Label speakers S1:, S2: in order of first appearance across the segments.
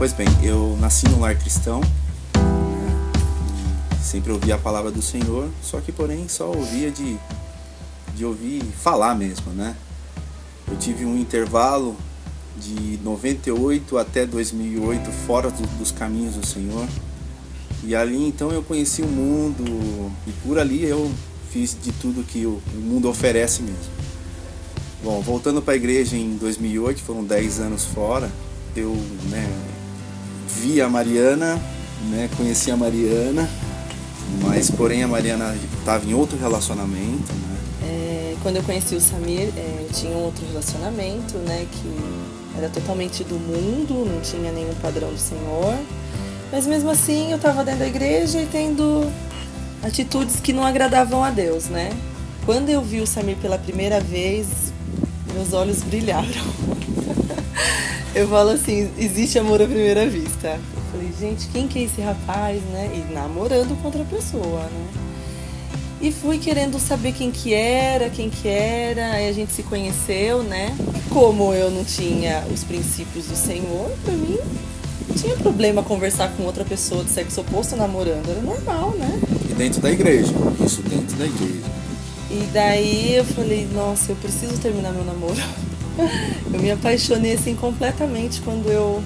S1: Pois bem, eu nasci num lar cristão, sempre ouvia a palavra do Senhor, só que porém só ouvia de ouvir falar mesmo, né? Eu tive um intervalo de 98 até 2008 fora dos caminhos do Senhor, e ali então eu conheci o mundo, e por ali eu fiz de tudo que o mundo oferece mesmo. Bom, voltando para a igreja em 2008, foram 10 anos fora, eu vi a Mariana, conheci a Mariana, mas porém a Mariana estava em outro relacionamento, né?
S2: Quando eu conheci o Samir, eu tinha um outro relacionamento, que era totalmente do mundo, não tinha nenhum padrão do Senhor. Mas mesmo assim eu estava dentro da igreja e tendo atitudes que não agradavam a Deus, né? Quando eu vi o Samir pela primeira vez, meus olhos brilharam. Eu falo assim, existe amor à primeira vista. Eu falei, gente, quem que é esse rapaz, né? E namorando com outra pessoa, né? E fui querendo saber quem que era, aí a gente se conheceu, né? Como eu não tinha os princípios do Senhor, pra mim não tinha problema conversar com outra pessoa do sexo oposto namorando, era normal, né?
S1: E dentro da igreja, isso dentro da igreja.
S2: E daí eu falei, nossa, eu preciso terminar meu namoro. Eu me apaixonei assim completamente quando eu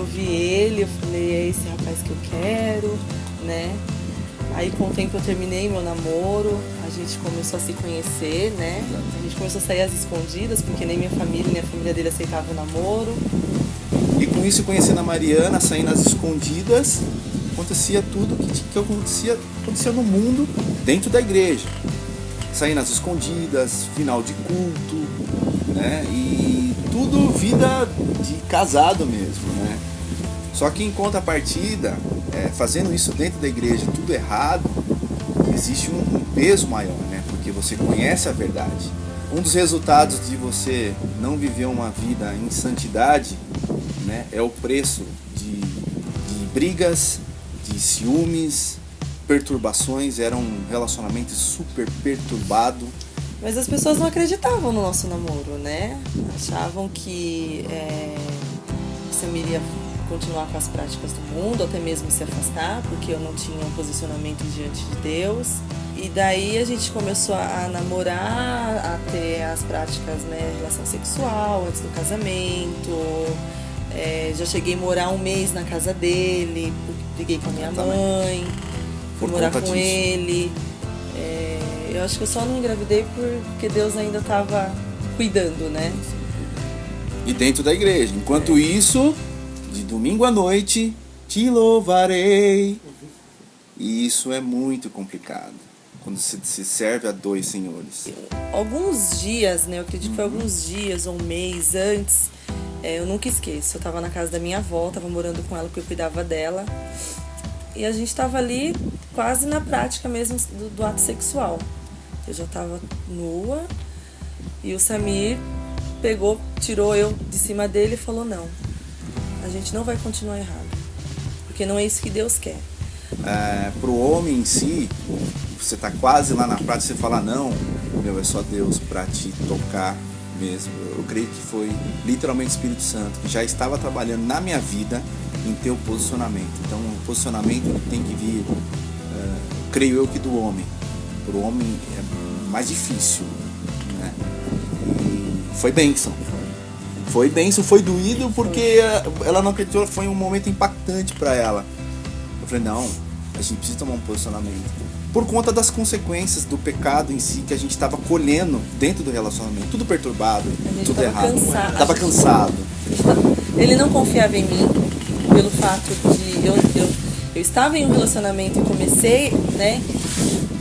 S2: vi ele, eu falei, é esse rapaz que eu quero, né? Aí com o tempo eu terminei meu namoro, a gente começou a se conhecer, né? A gente começou a sair às escondidas, porque nem minha família, nem a família dele aceitava o namoro.
S1: E com isso, conhecendo a Mariana, saindo às escondidas, acontecia tudo que acontecia no mundo dentro da igreja. Saindo às escondidas, final de culto, né? E tudo vida de casado mesmo, né? Só que em contrapartida, fazendo isso dentro da igreja, tudo errado, existe um peso maior, né? Porque você conhece a verdade. Um dos resultados de você não viver uma vida em santidade, né, é o preço de brigas, de ciúmes, perturbações. Era um relacionamento super perturbado.
S2: Mas as pessoas não acreditavam no nosso namoro, né? Achavam que o Samir ia continuar com as práticas do mundo, até mesmo se afastar, porque eu não tinha um posicionamento diante de Deus. E daí a gente começou a namorar, a ter as práticas, né, relação sexual antes do casamento. Já cheguei a morar um mês na casa dele, briguei com a minha mãe, fui morar com ele. Eu acho que eu só não engravidei porque Deus ainda estava cuidando, né?
S1: E dentro da igreja. Enquanto isso, de domingo à noite, te louvarei. E isso é muito complicado, quando se serve a dois senhores.
S2: Alguns dias, né? Eu acredito que foi alguns dias ou um mês antes, eu nunca esqueço. Eu tava na casa da minha avó, tava morando com ela porque eu cuidava dela. E a gente tava ali quase na prática mesmo do ato sexual. Eu já tava nua e o Samir pegou, tirou eu de cima dele e falou, não, a gente não vai continuar errado, porque não é isso que Deus quer.
S1: Pro homem em si, você tá quase lá na prática, você fala, não, é só Deus pra te tocar mesmo. Eu creio que foi literalmente o Espírito Santo que já estava trabalhando na minha vida em ter o posicionamento. Então o posicionamento tem que vir, creio eu, que do homem. Pro homem é mais difícil, né? E foi bênção. Foi bênção, foi doído porque ela não acreditou, foi um momento impactante para ela. Eu falei, não, a gente precisa tomar um posicionamento. Por conta das consequências do pecado em si que a gente estava colhendo dentro do relacionamento. Tudo perturbado, tudo errado. Tava cansado.
S2: Ele não confiava em mim pelo fato de eu estava em um relacionamento e comecei, né,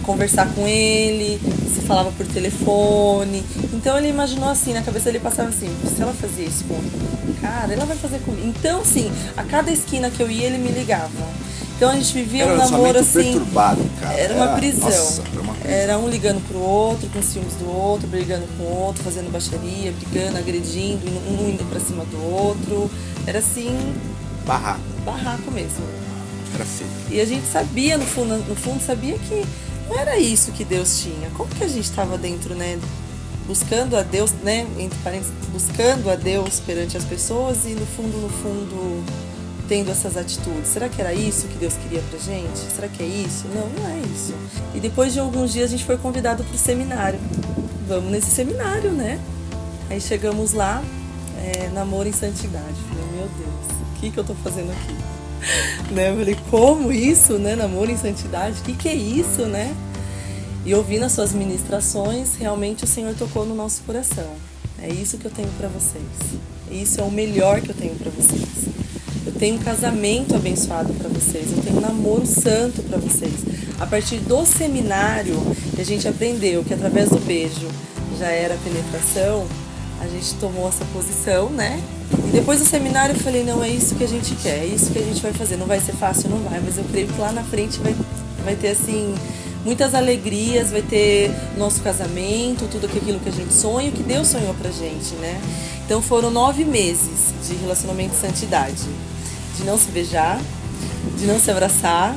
S2: conversar com ele, se falava por telefone. Então ele imaginou assim, na cabeça dele passava assim, se ela fazia isso com outro cara, ela vai fazer comigo. Então assim, a cada esquina que eu ia ele me ligava. Então a gente vivia um namoro assim,
S1: perturbado, cara.
S2: Era uma prisão.
S1: Nossa,
S2: era um ligando pro outro, com ciúmes do outro, brigando com o outro, fazendo baixaria, brigando, agredindo, um indo pra cima do outro. Era assim, barraco mesmo.
S1: Era feio.
S2: E a gente sabia, no fundo sabia que não era isso que Deus tinha. Como que a gente estava dentro, né? Buscando a Deus, né? Entre parênteses, buscando a Deus perante as pessoas e no fundo, tendo essas atitudes? Será que era isso que Deus queria pra gente? Será que é isso? Não, não é isso. E depois de alguns dias a gente foi convidado pro seminário. Vamos nesse seminário, né? Aí chegamos lá, namoro em santidade. Falei, meu Deus, o que eu tô fazendo aqui? Né? Eu falei, como isso, né? Namoro em santidade? O que é isso, né? E ouvindo as suas ministrações, realmente o Senhor tocou no nosso coração. É isso que eu tenho para vocês. Isso é o melhor que eu tenho para vocês. Eu tenho um casamento abençoado para vocês. Eu tenho um namoro santo para vocês. A partir do seminário, que a gente aprendeu que através do beijo já era penetração, a gente tomou essa posição, né? E depois do seminário eu falei, não, é isso que a gente quer, é isso que a gente vai fazer. Não vai ser fácil, não vai, mas eu creio que lá na frente vai ter, assim, muitas alegrias, vai ter nosso casamento, tudo aquilo que a gente sonha, o que Deus sonhou pra gente, né? Então foram 9 meses de relacionamento de santidade. De não se beijar, de não se abraçar.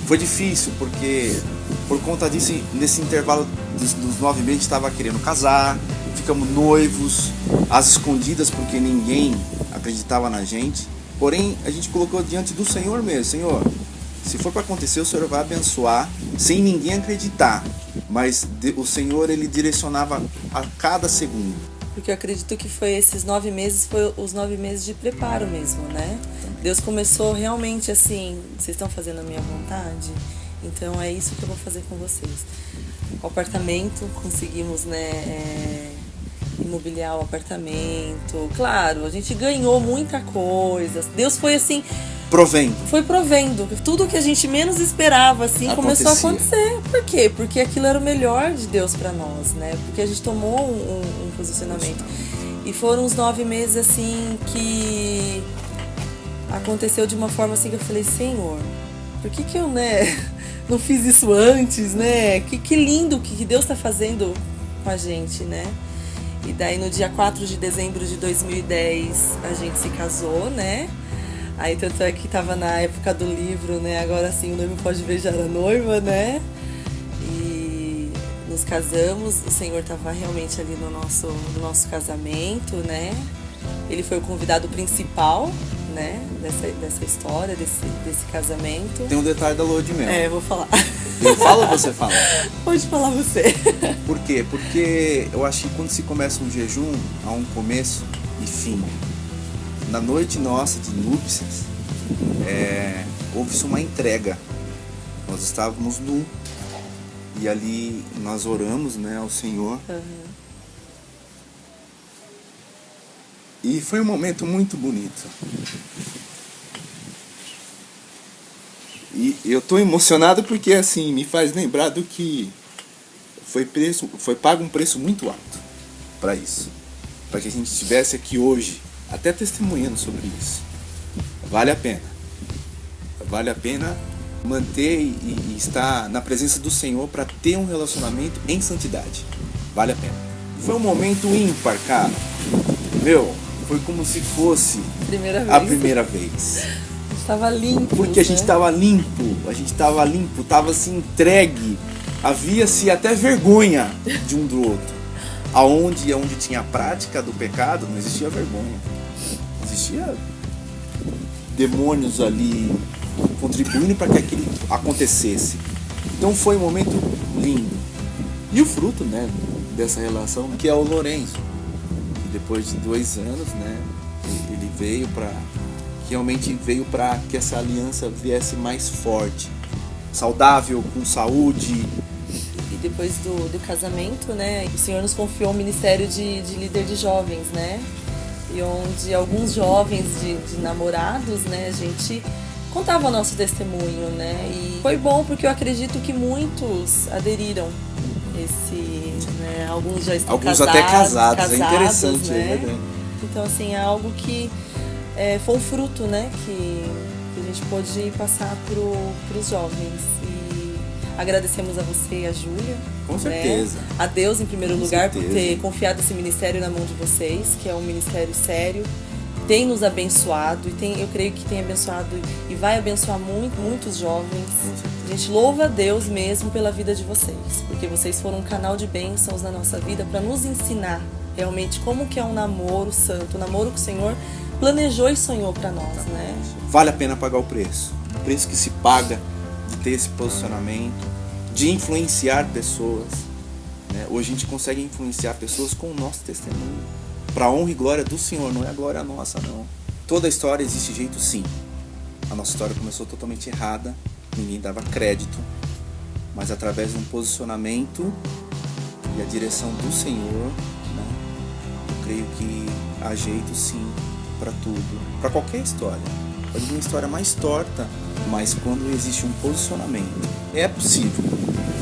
S1: Foi difícil, porque por conta disso, nesse intervalo dos 9 meses, a gente estava querendo casar, ficamos noivos, às escondidas, porque ninguém acreditava na gente. Porém, a gente colocou diante do Senhor mesmo. Senhor, se for para acontecer, o Senhor vai abençoar, sem ninguém acreditar. Mas o Senhor, Ele direcionava a cada segundo.
S2: Porque eu acredito que foi esses 9 meses, foi os 9 meses de preparo mesmo, né? Deus começou realmente assim, vocês estão fazendo a minha vontade? Então é isso que eu vou fazer com vocês. O apartamento, conseguimos, né, imobiliar o apartamento. Claro, a gente ganhou muita coisa. Deus foi assim... Foi provendo. Tudo que a gente menos esperava, assim, começou a acontecer. Por quê? Porque aquilo era o melhor de Deus pra nós, né? Porque a gente tomou um posicionamento. E foram uns 9 meses, assim, que aconteceu de uma forma assim que eu falei, Senhor, por que eu, né, não fiz isso antes, né? Que lindo que Deus tá fazendo com a gente, né? E daí no dia 4 de dezembro de 2010 a gente se casou, né? Aí tanto é que tava na época do livro, né? Agora sim o noivo pode beijar a noiva, né? E nos casamos, o Senhor tava realmente ali no nosso casamento, né? Ele foi o convidado principal, né? Dessa história, desse casamento.
S1: Tem um detalhe da lua de mel.
S2: Eu vou falar.
S1: Eu falo ou você fala?
S2: Pode falar você.
S1: Por quê? Porque eu acho que quando se começa um jejum, há um começo e fim. Na noite nossa de núpcias, houve-se uma entrega. Nós estávamos nu e ali nós oramos, né, ao Senhor.
S2: Uhum.
S1: E foi um momento muito bonito. E eu estou emocionado porque assim me faz lembrar do que foi pago um preço muito alto para isso, para que a gente estivesse aqui hoje, até testemunhando sobre isso. Vale a pena manter e estar na presença do Senhor para ter um relacionamento em santidade. Vale a pena. Foi um momento ímpar, cara. Foi como se fosse a primeira vez.
S2: A gente tava limpo.
S1: Porque a gente tava limpo, tava assim entregue. Havia-se até vergonha de um do outro. Onde tinha a prática do pecado, não existia vergonha. Existia demônios ali contribuindo para que aquilo acontecesse. Então foi um momento lindo. E o fruto, né, dessa relação, que é o Lourenço. Depois de 2 anos, né, ele realmente veio para que essa aliança viesse mais forte, saudável, com saúde.
S2: E depois do casamento, né, o Senhor nos confiou o ministério de líder de jovens, né? E onde alguns jovens de namorados, né, a gente contava o nosso testemunho, né? E foi bom porque eu acredito que muitos aderiram. Né, alguns já estão casados.
S1: Até casados, é interessante,
S2: né?
S1: É verdade.
S2: Então, assim, é algo que foi um fruto, né, que a gente pôde passar para os jovens. E agradecemos a você e a Júlia.
S1: Com certeza.
S2: Né? A Deus, em primeiro lugar,
S1: certeza,
S2: por ter confiado esse ministério na mão de vocês, que é um ministério sério. Tem nos abençoado e eu creio que tem abençoado e vai abençoar muitos jovens. A gente louva a Deus mesmo pela vida de vocês, porque vocês foram um canal de bênçãos na nossa vida para nos ensinar realmente como que é um namoro santo, um namoro com o Senhor, planejou e sonhou para nós, né?
S1: Vale a pena pagar o preço. O preço que se paga de ter esse posicionamento, de influenciar pessoas. Né? Hoje a gente consegue influenciar pessoas com o nosso testemunho. Para a honra e glória do Senhor, não é a glória nossa, não. Toda a história existe jeito, sim. A nossa história começou totalmente errada, ninguém dava crédito, mas através de um posicionamento e a direção do Senhor, né, eu creio que há jeito, sim, para tudo, para qualquer história. Pode ser uma história mais torta, mas quando existe um posicionamento, é possível.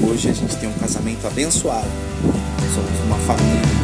S1: Hoje a gente tem um casamento abençoado, somos uma família